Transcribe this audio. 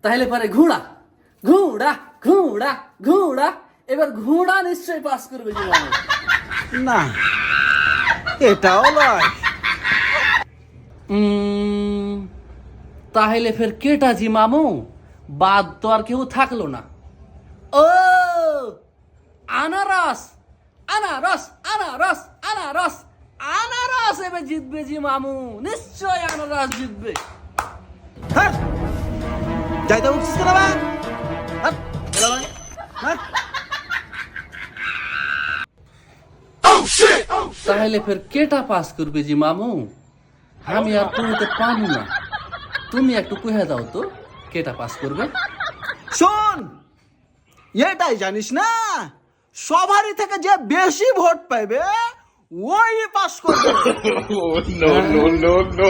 তাহলে পারে ঘোড়া ঘোড়া ঘোড়া ঘোড়া। এবার ঘোড়া নিশ্চয়ই পাস করবে জি মামু। না, এটাও লয়। তাহলে ফের কেটা জি মামু? বাদ তো আর কেউ থাকলো না। ও আনারস আনারস আনারস আনারস আনারস এবার জিতবে জি মামু, নিশ্চয় আনারস জিতবে। হ্যাঁ, যাইতে উঠছিস কেন বা? হ্যাঁ, এলা ভাই, হ্যাঁ? তাহলে ফের কেটা পাস করবে জি মামু? আমি আর পড়তে পারবো না, তুমি একটু কহে দাও তো কেটা পাস করবে। শোন, এটাই জানিস না, সবারই থেকে যে বেশি ভোট পাইবে ওই পাস করবে। no, no, no, no.